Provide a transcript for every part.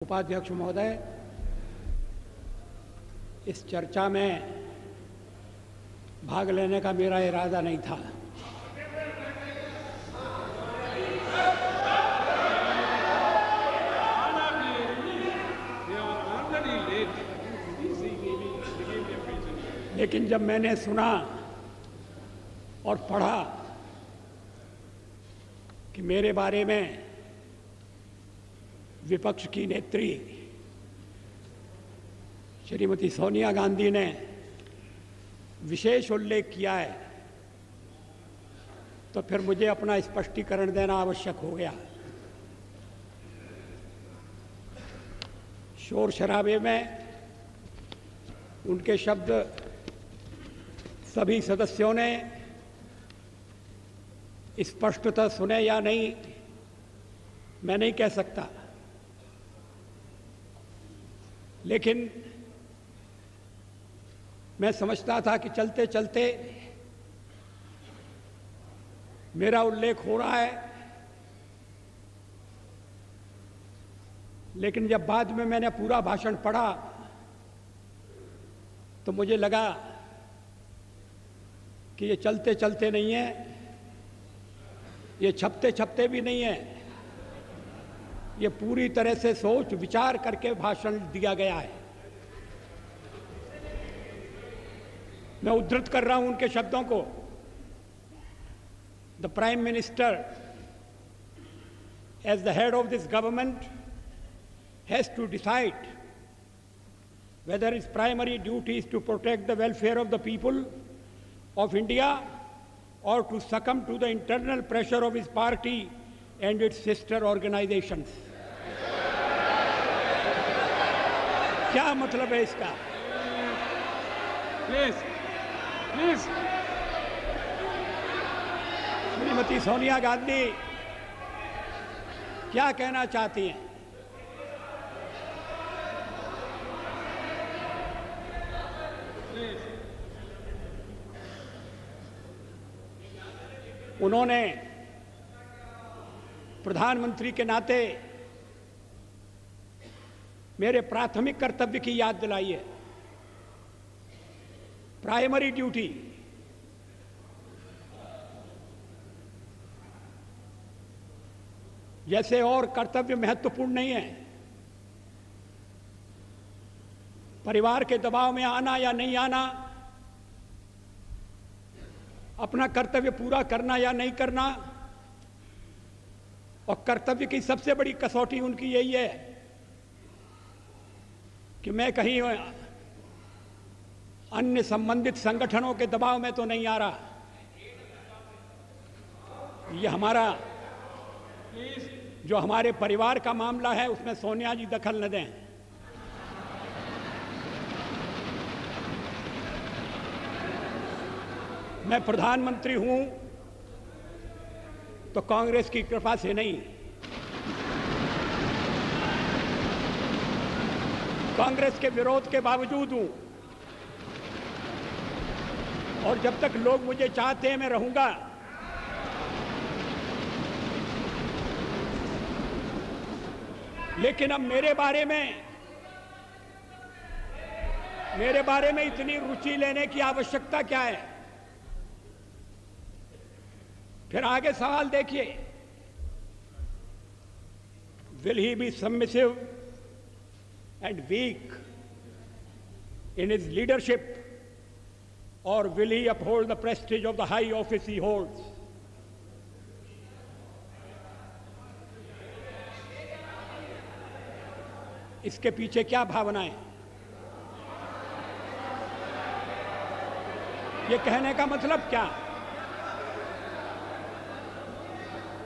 उपाध्यक्ष महोदय, इस चर्चा में भाग लेने का मेरा इरादा नहीं था। लेकिन जब मैंने सुना और पढ़ा कि मेरे बारे में विपक्ष की नेत्री श्रीमती सोनिया गांधी ने विशेष उल्लेख किया है, तो फिर मुझे अपना स्पष्टीकरण देना आवश्यक हो गया। शोर शराबे में उनके शब्द सभी सदस्यों ने स्पष्टतः सुने या नहीं, मैं नहीं कह सकता, लेकिन मैं समझता था कि चलते चलते मेरा उल्लेख हो रहा है। लेकिन जब बाद में मैंने पूरा भाषण पढ़ा तो मुझे लगा कि ये चलते चलते नहीं है, ये छपते छपते भी नहीं है, ये पूरी तरह से सोच विचार करके भाषण दिया गया है। मैं उद्धृत कर रहा हूं उनके शब्दों को। The prime minister as the head of this government has to decide whether his primary duty is to protect the welfare of the people of India or to succumb to the internal pressure of his party and its sister organizations. क्या मतलब है इसका? Please Shrimati Sonia Gandhi क्या कहना चाहती हैं? उन्होंने प्रधानमंत्री के नाते मेरे प्राथमिक कर्तव्य की याद दिलाई है। प्राइमरी ड्यूटी, जैसे और कर्तव्य महत्वपूर्ण नहीं है, परिवार के दबाव में आना या नहीं आना, अपना कर्तव्य पूरा करना या नहीं करना, और कर्तव्य की सबसे बड़ी कसौटी उनकी यही है कि मैं कहीं अन्य संबंधित संगठनों के दबाव में तो नहीं आ रहा। ये हमारा जो हमारे परिवार का मामला है उसमें सोनिया जी दखल न दें। मैं प्रधानमंत्री हूं तो कांग्रेस की कृपा से नहीं, कांग्रेस के विरोध के बावजूद हूं, और जब तक लोग मुझे चाहते हैं मैं रहूंगा। लेकिन अब मेरे बारे में इतनी रुचि लेने की आवश्यकता क्या है? फिर आगे सवाल देखिए, will he be submissive and weak in his leadership or will he uphold the prestige of the high office he holds? इसके पीछे क्या भावनाएं? ये कहने का मतलब क्या?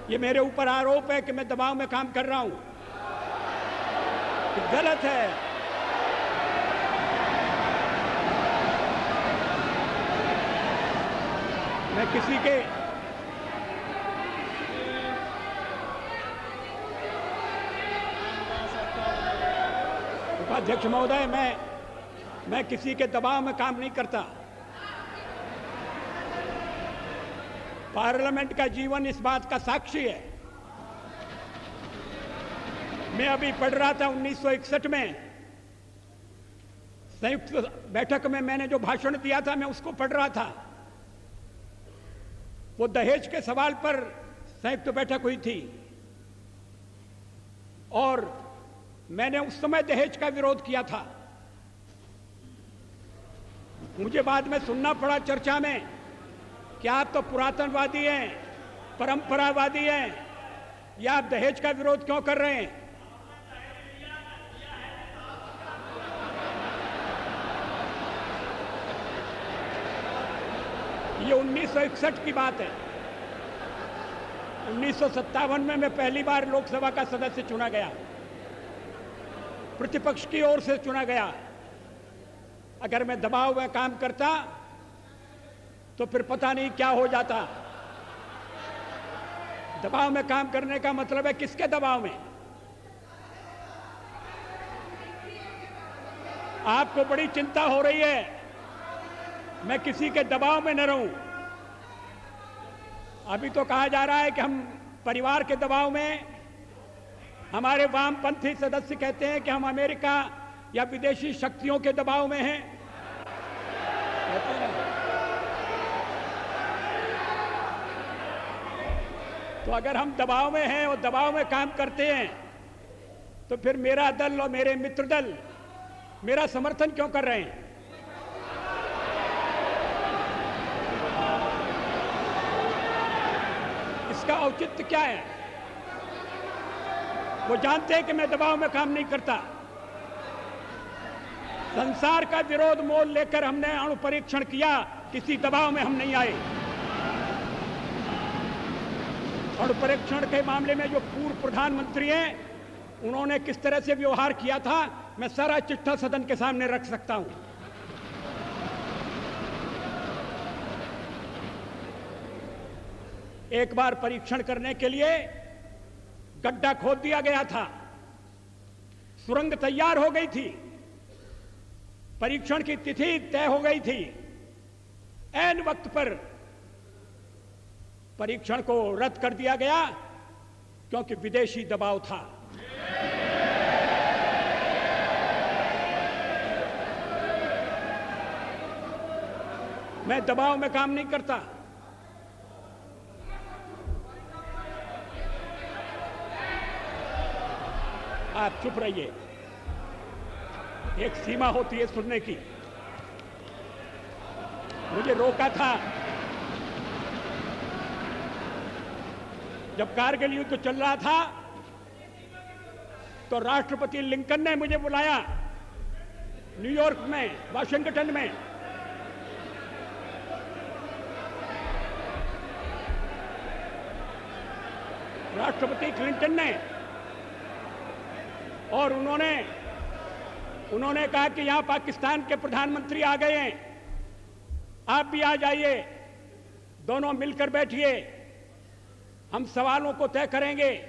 ये मेरे ऊपर आरोप है कि मैं दबाव में काम कर रहा हूं। ये गलत है। मैं किसी के उपाध्यक्ष महोदय, मैं किसी के दबाव में काम नहीं करता। पार्लियामेंट का जीवन इस बात का साक्षी है मैं अभी पढ़ रहा था 1961 में संयुक्त बैठक में मैंने जो भाषण दिया था, मैं उसको पढ़ रहा था। वो दहेज के सवाल पर संयुक्त बैठक हुई थी और मैंने उस समय दहेज का विरोध किया था। मुझे बाद में सुनना पड़ा चर्चा में कि आप तो पुरातनवादी हैं, परंपरावादी हैं, या आप दहेज का विरोध क्यों कर रहे हैं? ये 1961 की बात है। 1957 में मैं पहली बार लोकसभा का सदस्य चुना गया, प्रतिपक्ष की ओर से चुना गया। अगर मैं दबाव में काम करता तो फिर पता नहीं क्या हो जाता। दबाव में काम करने का मतलब है किसके दबाव में? आपको बड़ी चिंता हो रही है मैं किसी के दबाव में न रहूं। अभी तो कहा जा रहा है कि हम परिवार के दबाव में, हमारे वामपंथी सदस्य कहते हैं कि हम अमेरिका या विदेशी शक्तियों के दबाव में हैं। तो अगर हम दबाव में हैं और दबाव में काम करते हैं तो फिर मेरा दल और मेरे मित्र दल मेरा समर्थन क्यों कर रहे हैं? इसका औचित्य क्या है? वो जानते हैं कि मैं दबाव में काम नहीं करता। संसार का विरोध मोल लेकर हमने अणु परीक्षण किया, किसी दबाव में हम नहीं आए। अणु परीक्षण के मामले में जो पूर्व प्रधानमंत्री हैं उन्होंने किस तरह से व्यवहार किया था, मैं सारा चिट्ठा सदन के सामने रख सकता हूं। एक बार परीक्षण करने के लिए गड्ढा खोद दिया गया था, सुरंग तैयार हो गई थी, परीक्षण की तिथि तय हो गई थी। ऐन वक्त पर परीक्षण को रद्द कर दिया गया क्योंकि विदेशी दबाव था। मैं दबाव में काम नहीं करता। आप चुप रहिए, एक सीमा होती है सुनने की। मुझे रोका था जब कारगिल युद्ध चल रहा था, तो राष्ट्रपति लिंकन ने मुझे बुलाया न्यूयॉर्क में, वाशिंगटन में। राष्ट्रपति क्लिंटन ने, और उन्होंने कहा कि यहां पाकिस्तान के प्रधानमंत्री आ गए हैं, आप भी आ जाइए, दोनों मिलकर बैठिए, हम सवालों को तय करेंगे।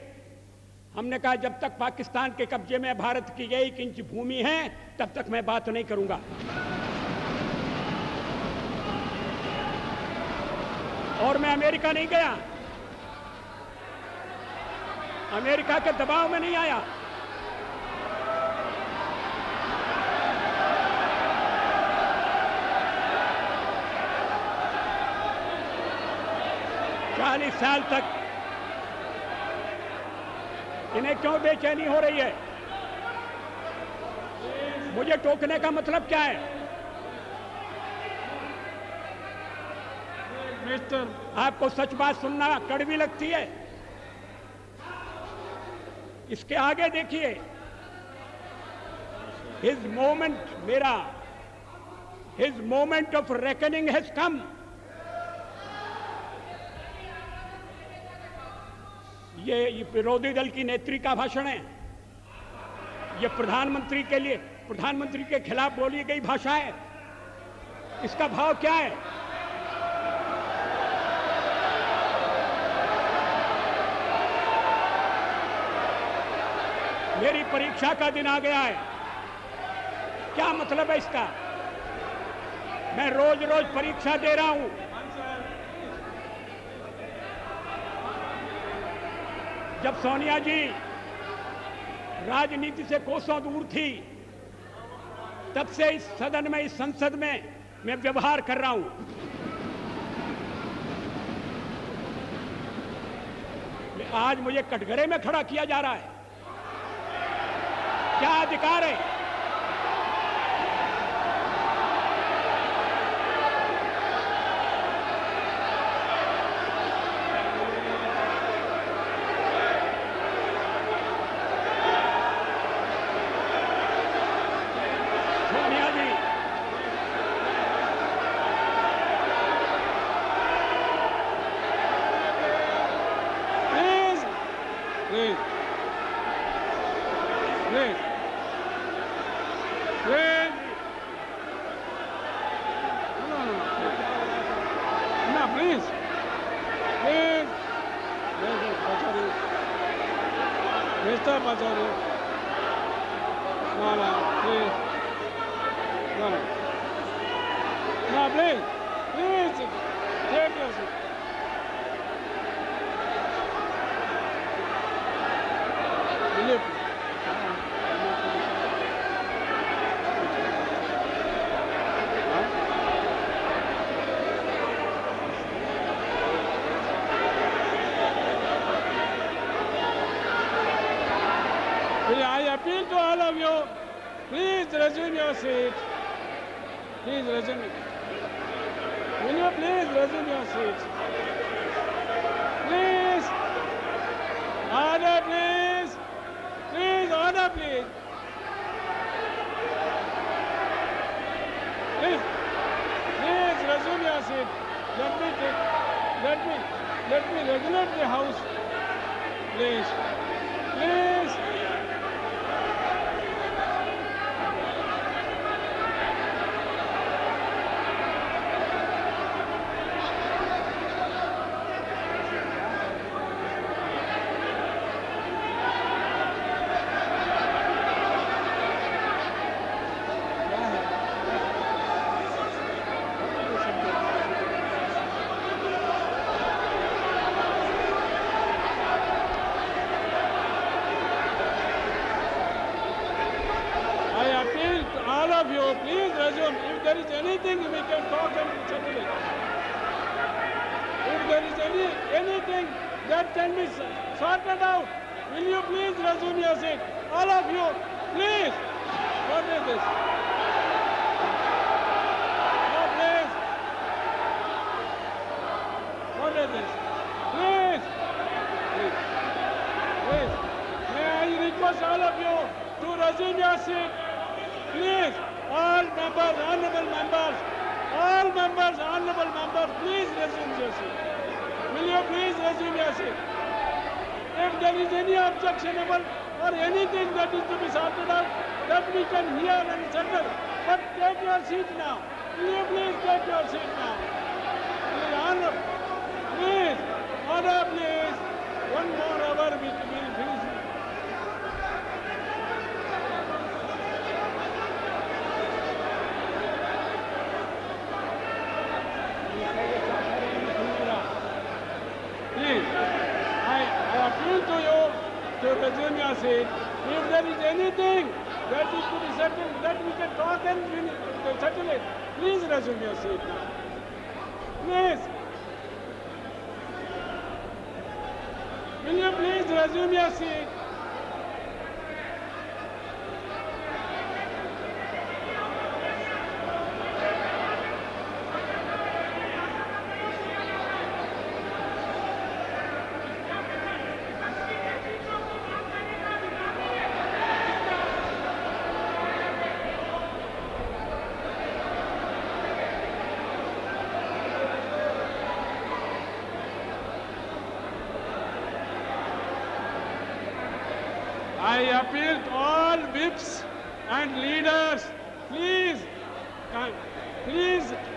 हमने कहा जब तक पाकिस्तान के कब्जे में भारत की 1 इंच भूमि है तब तक मैं बात नहीं करूंगा। और मैं अमेरिका नहीं गया, अमेरिका के दबाव में नहीं आया। चालीस साल तक इन्हें क्यों बेचैनी हो रही है? मुझे टोकने का मतलब क्या है? मिस्टर, आपको सच बात सुनना कड़वी लगती है? इसके आगे देखिए, his moment of reckoning has come. ये विरोधी दल की नेत्री का भाषण है, ये प्रधानमंत्री के लिए, प्रधानमंत्री के खिलाफ बोली गई भाषा है। इसका भाव क्या है? मेरी परीक्षा का दिन आ गया है, क्या मतलब है इसका? मैं रोज रोज परीक्षा दे रहा हूं। जब सोनिया जी राजनीति से कोसों दूर थी, तब से इस सदन में, इस संसद में मैं व्यवहार कर रहा हूं। आज मुझे कटघरे में खड़ा किया जा रहा है। क्या अधिकार है? सोनिया जी, Please, please, please, please. No, please, please. Pachari. Mr. Pachari. No, please. No. No, please, please, take your seat. Will you? I appeal to all of you, please resume your seat. Please resume it. Will you please resume your seat? Please. Order, please. Please, order, please. Please. Please resume your seat. Let me regulate the house. Please. Please. I appeal to all of you, please resume. If there is anything, we can talk and settle it. If there is anything that can be sorted out, will you please resume your seat? All of you, please. What is this? No, please. What is this? Please. Please. Please. May I request all of you to resume your seat? Please, all members, honorable members, please resume your seat. Will you please resume your seat? If there is any objectionable or anything that is to be sorted out, that we can hear and settle. But take your seat now. Will you please take your seat now? Please, order please. One more hour we will finish. Please, I appeal to you to resume your seat. If there is anything that is to be settled, that we can talk and settle it, please resume your seat now. Please. Will you please resume your seat? I appeal to all whips and leaders, please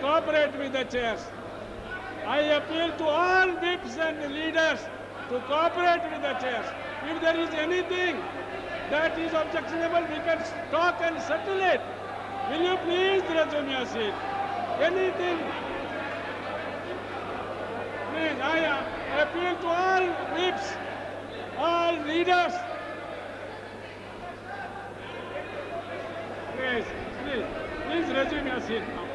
cooperate with the chairs. I appeal to all whips and leaders to cooperate with the chairs. If there is anything that is objectionable, we can talk and settle it. Will you please resume your seat? Anything? Please, I appeal to all whips, all leaders. please resume your seat now.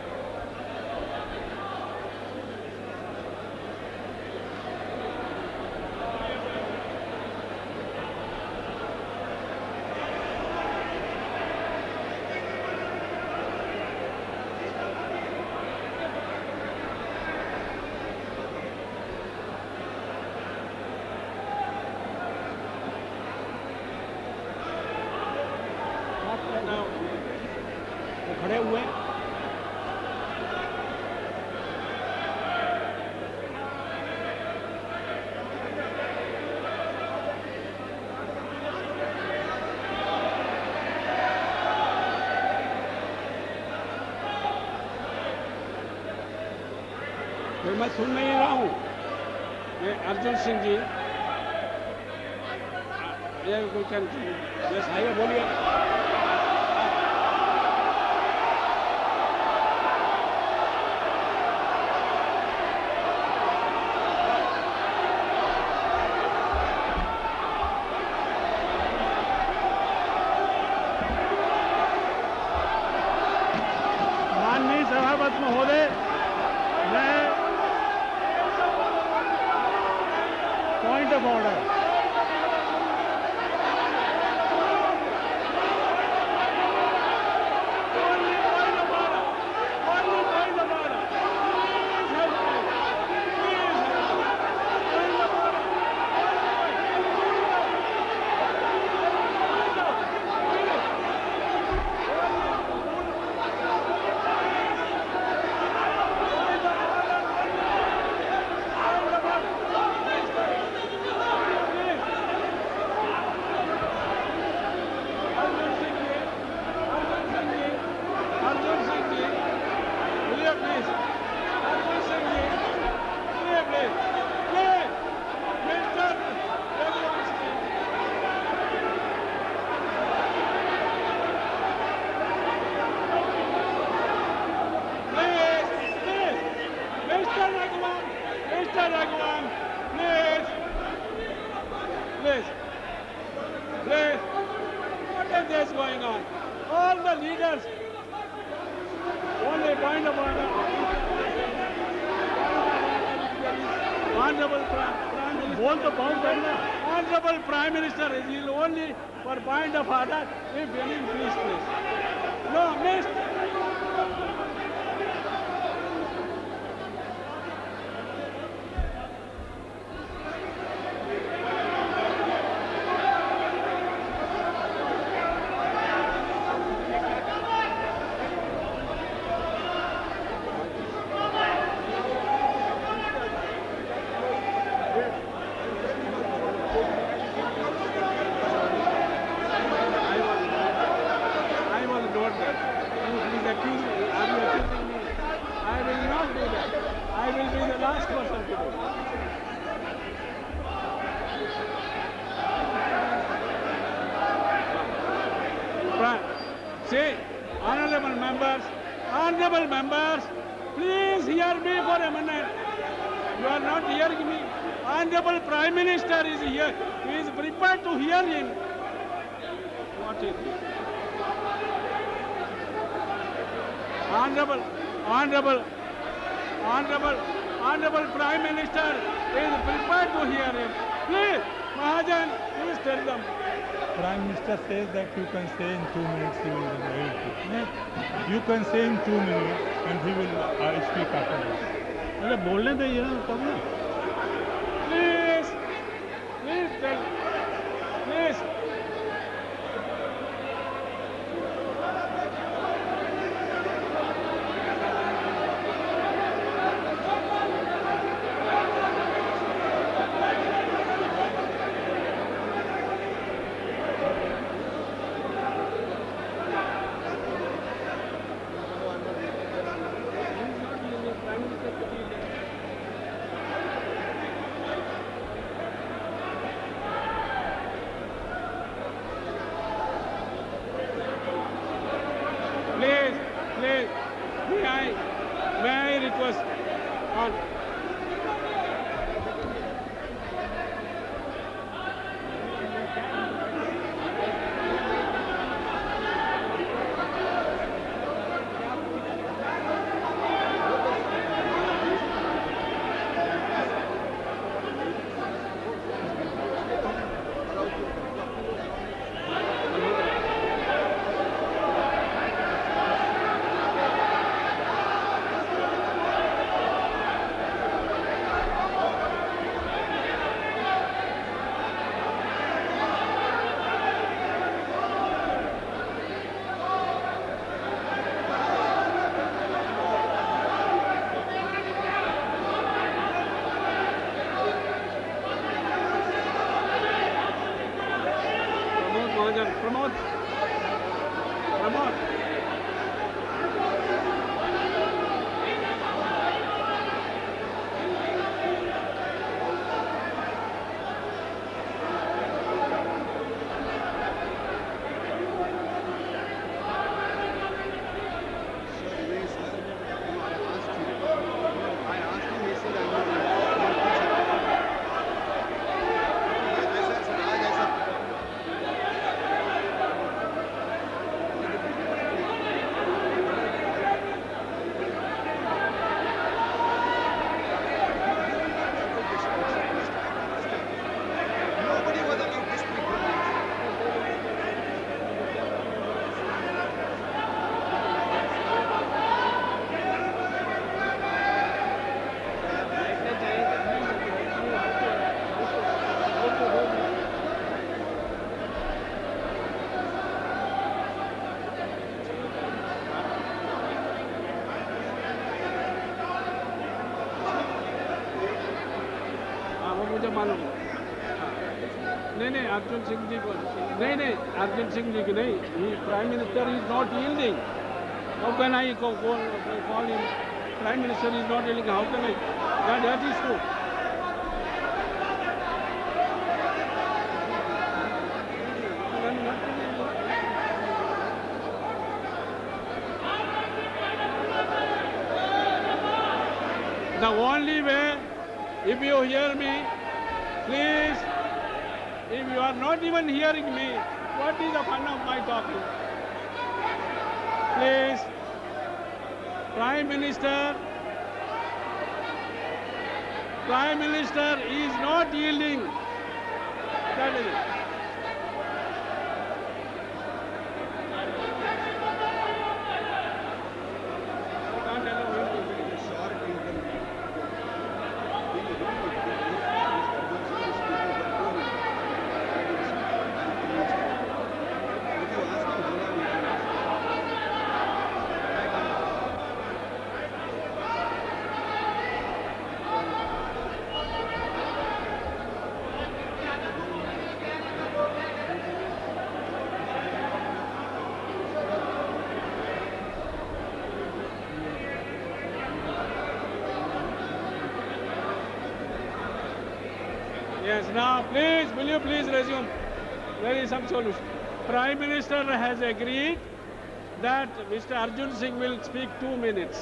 Now, वो खड़े हुए हैं। फिर मैं सुन नहीं रहा हूँ। ये अर्जुन सिंह जी, ये कोई can yes, आइए बोलिए। माननीय सभापति महोदय, मैं point of order Mr. Raghuram, please, please, what is this going on? All the leaders, only point of order. Honorable Prime Minister, बोल तो पाऊँ करना. Honorable Prime Minister is only for point of order. If any, please. No, Mr. I will be the last person to do. See, honorable members, please hear me for a minute. You are not hearing me. Honorable Prime Minister is here. He is prepared to hear him. What is it? Honorable Prime Minister is prepared to hear him. Please, Mahajan, please tell them. Prime Minister says that you can say in 2 minutes he will be able to. You can say in 2 minutes and he will speak after that. अरे बोलने दे ये तब ना. Please tell. Please. Please, may I request on. Pramod. मुझे मालूम है। नहीं अर्जुन सिंह जी को नहीं अर्जुन सिंह जी को नहीं, prime minister is not yielding, how can I call him prime minister is not yielding, how can I, that is true. The only way, if you hear me, please, if you are not even hearing me, what is the fun of my talking? Please, Prime Minister is not yielding. That is it. Yes, now please, will you please resume? There is some solution. Prime Minister has agreed that Mr. Arjun Singh will speak 2 minutes.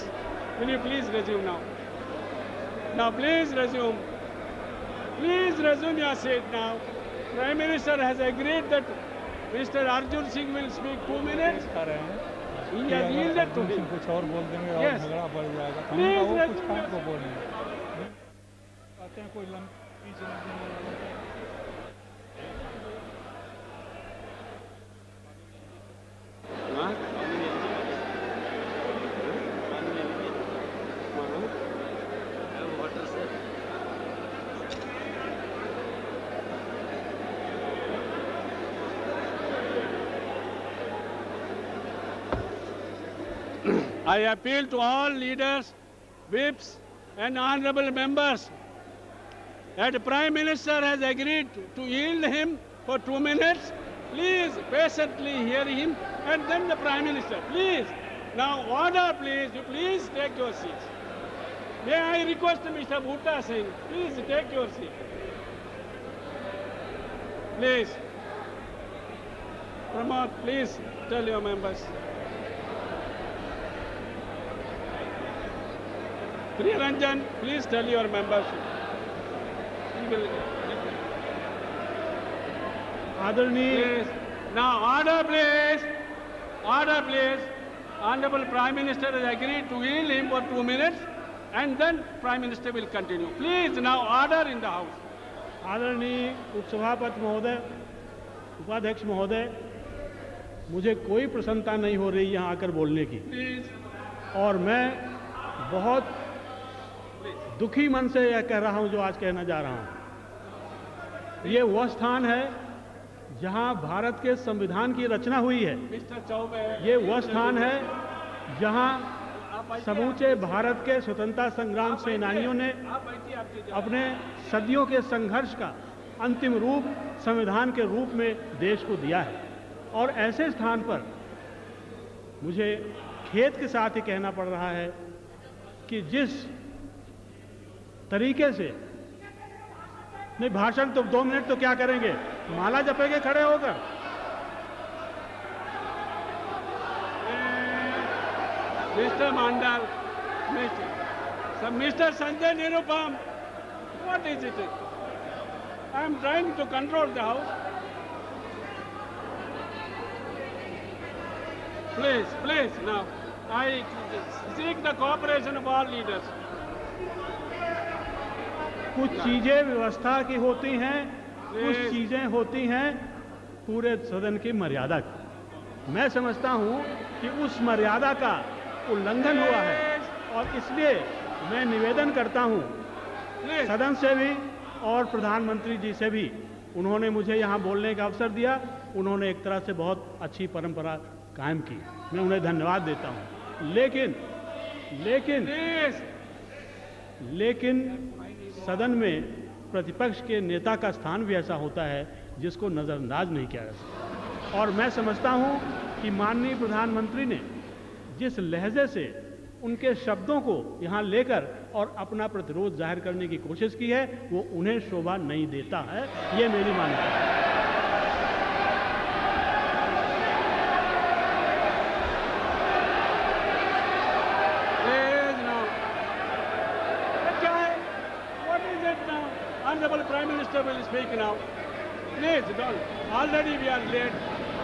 Will you please resume now? Now please resume. Please resume your seat now. Prime Minister has agreed that Mr. Arjun Singh will speak 2 minutes. He has yielded to him. कुछ और बोल देंगे और Yes. झगड़ा बढ़ जाएगा। तो Please हम वो कुछ resume काम your को बोलेंगे। कहते हैं कोई पीछे नहीं देने वाला। Huh? I appeal to all leaders, whips and honorable members that the Prime Minister has agreed to yield him for 2 minutes. Please patiently hear him and then the Prime Minister. Please. Now order please. You please take your seats. May I request Mr. Bhutta Singh, please take your seat. Please. Pramod, please tell your members. Priyaranjan, please tell your members. He will. आदरणीय Please. Now order please. Order please. Honorable Prime Minister has agreed to yield him for 2 minutes and then Prime Minister will continue. Please now order in the House. आदरणीय उपसभापति महोदय, उपाध्यक्ष महोदय, मुझे कोई प्रसन्नता नहीं हो रही यहाँ आकर बोलने की Please. और मैं बहुत दुखी मन से यह कह रहा हूँ जो आज कहना जा रहा हूँ। ये वह स्थान है जहाँ भारत के संविधान की रचना हुई है। Mr. Chaubey. ये वह स्थान है जहाँ समूचे भारत के स्वतंत्रता संग्राम सेनानियों ने आप बैठिए, आप कीजिए। अपने सदियों के संघर्ष का अंतिम रूप संविधान के रूप में देश को दिया है। और ऐसे स्थान पर मुझे खेद के साथ ही कहना पड़ रहा है कि जिस तरीके से, नहीं भाषण तो 2 मिनट तो क्या करेंगे, माला जपेंगे खड़े होकर। Mr. Mandal, Mr. Sanjay Nirupam, what is it? I am trying to control the house. Please, now, I seek the cooperation of all leaders. कुछ चीजें व्यवस्था की होती हैं, कुछ चीजें होती हैं पूरे सदन की मर्यादा की। मैं समझता हूं कि उस मर्यादा का उल्लंघन हुआ है और इसलिए मैं निवेदन करता हूं सदन से भी और प्रधानमंत्री जी से भी। उन्होंने मुझे यहां बोलने का अवसर दिया, उन्होंने एक तरह से बहुत अच्छी परंपरा कायम की, मैं उन्हें धन्यवाद देता हूं। लेकिन सदन में प्रतिपक्ष के नेता का स्थान भी ऐसा होता है जिसको नजरअंदाज नहीं किया जा सकता। और मैं समझता हूं कि माननीय प्रधानमंत्री ने जिस लहजे से उनके शब्दों को यहां लेकर और अपना प्रतिरोध जाहिर करने की कोशिश की है, वो उन्हें शोभा नहीं देता है, ये मेरी मान्यता है। Honorable Prime Minister will speak now. Please don't. Already we are late.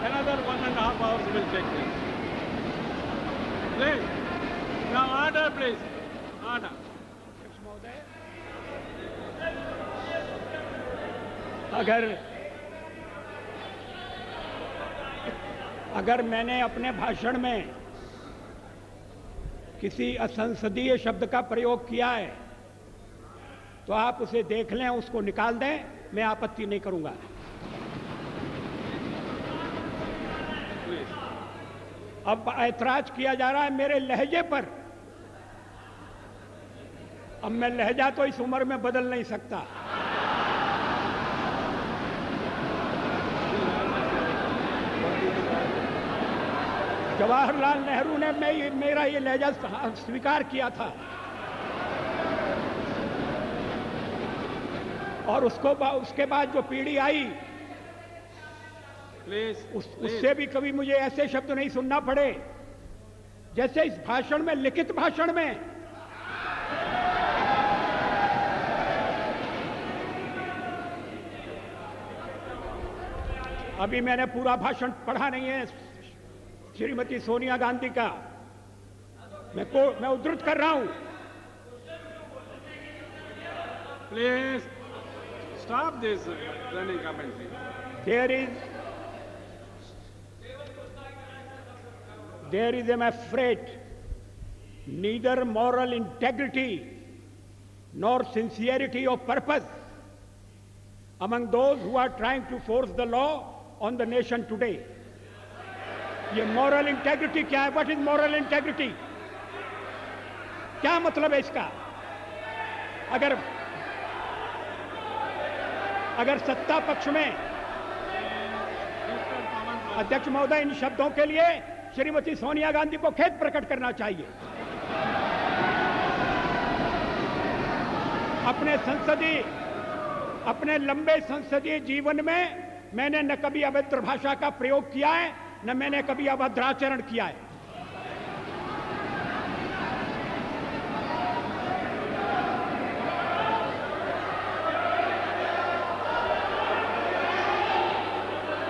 Another 1.5 hours will take place. Please. Now order, please. Order. अगर मैंने अपने भाषण में किसी असंसदीय शब्द का प्रयोग किया है तो आप उसे देख लें, उसको निकाल दें, मैं आपत्ति नहीं करूंगा। अब ऐतराज किया जा रहा है मेरे लहजे पर। अब मैं लहजा तो इस उम्र में बदल नहीं सकता। जवाहरलाल नेहरू ने मेरा ये लहजा स्वीकार किया था और उसके बाद जो पीढ़ी आई उससे भी कभी मुझे ऐसे शब्द नहीं सुनना पड़े जैसे इस भाषण में, लिखित भाषण में। अभी मैंने पूरा भाषण पढ़ा नहीं है श्रीमती सोनिया गांधी का, मैं उद्धृत कर रहा हूं। Please stop this running commentary. There is, I am afraid, neither moral integrity nor sincerity of purpose among those who are trying to force the law on the nation today. ये moral integrity क्या है? What is moral integrity? क्या मतलब है इसका? अगर सत्ता पक्ष में अध्यक्ष महोदय, इन शब्दों के लिए श्रीमती सोनिया गांधी को खेद प्रकट करना चाहिए। अपने लंबे संसदीय जीवन में मैंने न कभी अभद्र भाषा का प्रयोग किया है, न मैंने कभी अभद्राचरण किया है।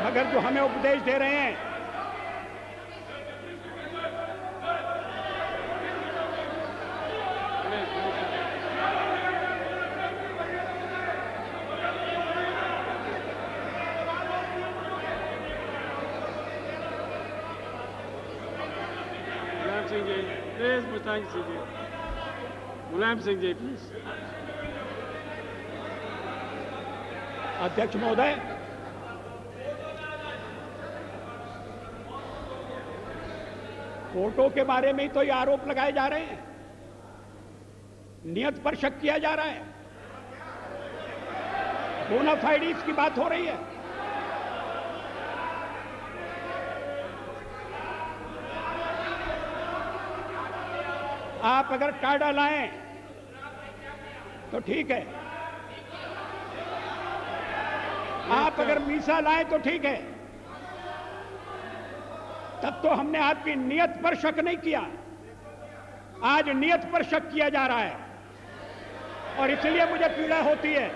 मगर जो हमें उपदेश दे रहे हैं, मुलायम सिंह जी प्लीज। अध्यक्ष महोदय, फोटो के बारे में ही तो ये आरोप लगाए जा रहे हैं, नियत पर शक किया जा रहा है, बोनाफाइड्स की बात हो रही है। आप अगर टाडा लाएं तो ठीक है, आप अगर मीसा लाएं तो ठीक है, तब तो हमने आपकी नियत पर शक नहीं किया। आज नियत पर शक किया जा रहा है और इसलिए मुझे पीड़ा होती है।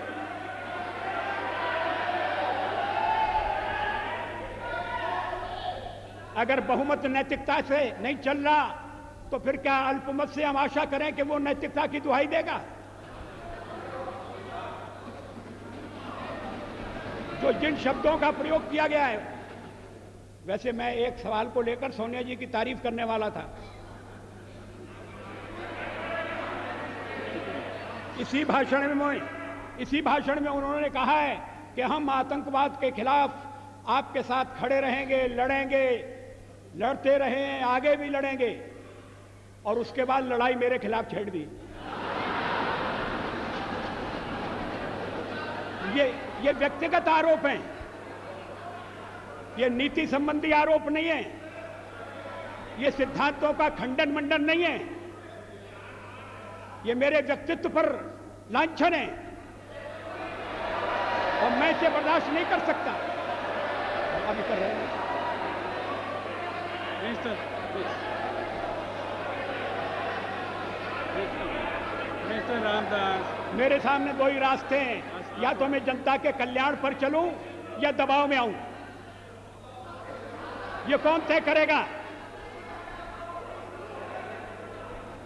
अगर बहुमत नैतिकता से नहीं चल रहा तो फिर क्या अल्पमत से हम आशा करें कि वो नैतिकता की दुहाई देगा? जो जिन शब्दों का प्रयोग किया गया है, वैसे मैं एक सवाल को लेकर सोनिया जी की तारीफ करने वाला था। इसी भाषण में उन्होंने कहा है कि हम आतंकवाद के खिलाफ आपके साथ खड़े रहेंगे, लड़ेंगे, लड़ते रहे हैं, आगे भी लड़ेंगे, और उसके बाद लड़ाई मेरे खिलाफ छेड़ दी। ये व्यक्तिगत आरोप हैं, ये नीति संबंधी आरोप नहीं है, ये सिद्धांतों का खंडन मंडन नहीं है, ये मेरे व्यक्तित्व पर लांछन है और मैं इसे बर्दाश्त नहीं कर सकता। अभी कर रहे हैं मिस्टर रामदास, मेरे सामने दो ही रास्ते हैं, या तो मैं जनता के कल्याण पर चलूं या दबाव में आऊं। ये कौन तय करेगा?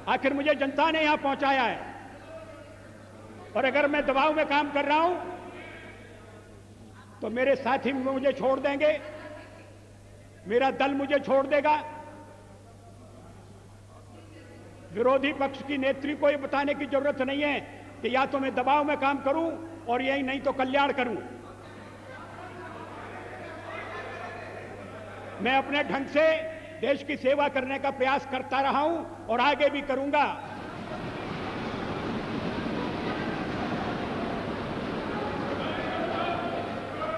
आखिर मुझे जनता ने यहां पहुंचाया है, और अगर मैं दबाव में काम कर रहा हूं तो मेरे साथी मुझे छोड़ देंगे, मेरा दल मुझे छोड़ देगा। विरोधी पक्ष की नेत्री को ये बताने की जरूरत नहीं है कि या तो मैं दबाव में काम करूं और यही नहीं तो कल्याण करूं। मैं अपने ढंग से देश की सेवा करने का प्रयास करता रहा हूं और आगे भी करूंगा।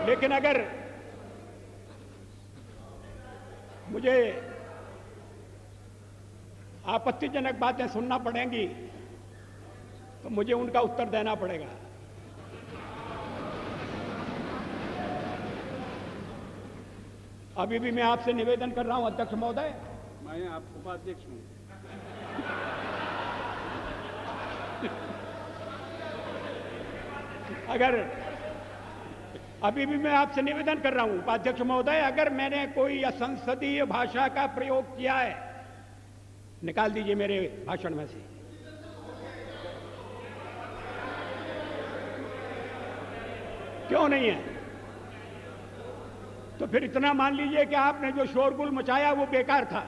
लेकिन अगर मुझे आपत्तिजनक बातें सुनना पड़ेंगी तो मुझे उनका उत्तर देना पड़ेगा। अभी भी मैं आपसे निवेदन कर रहा हूं अध्यक्ष महोदय, मैं आपको उपाध्यक्ष हूं। अगर अभी भी मैं आपसे निवेदन कर रहा हूं उपाध्यक्ष महोदय, अगर मैंने कोई असंसदीय भाषा का प्रयोग किया है, निकाल दीजिए मेरे भाषण में से। क्यों नहीं है? तो फिर इतना मान लीजिए कि आपने जो शोरगुल मचाया वो बेकार था।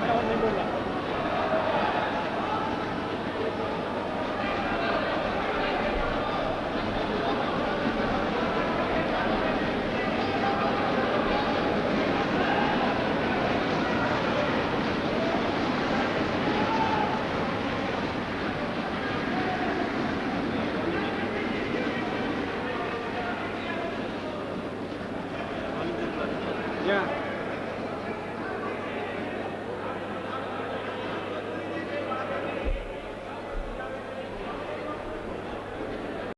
मैं और नहीं बोल रहा। Yeah.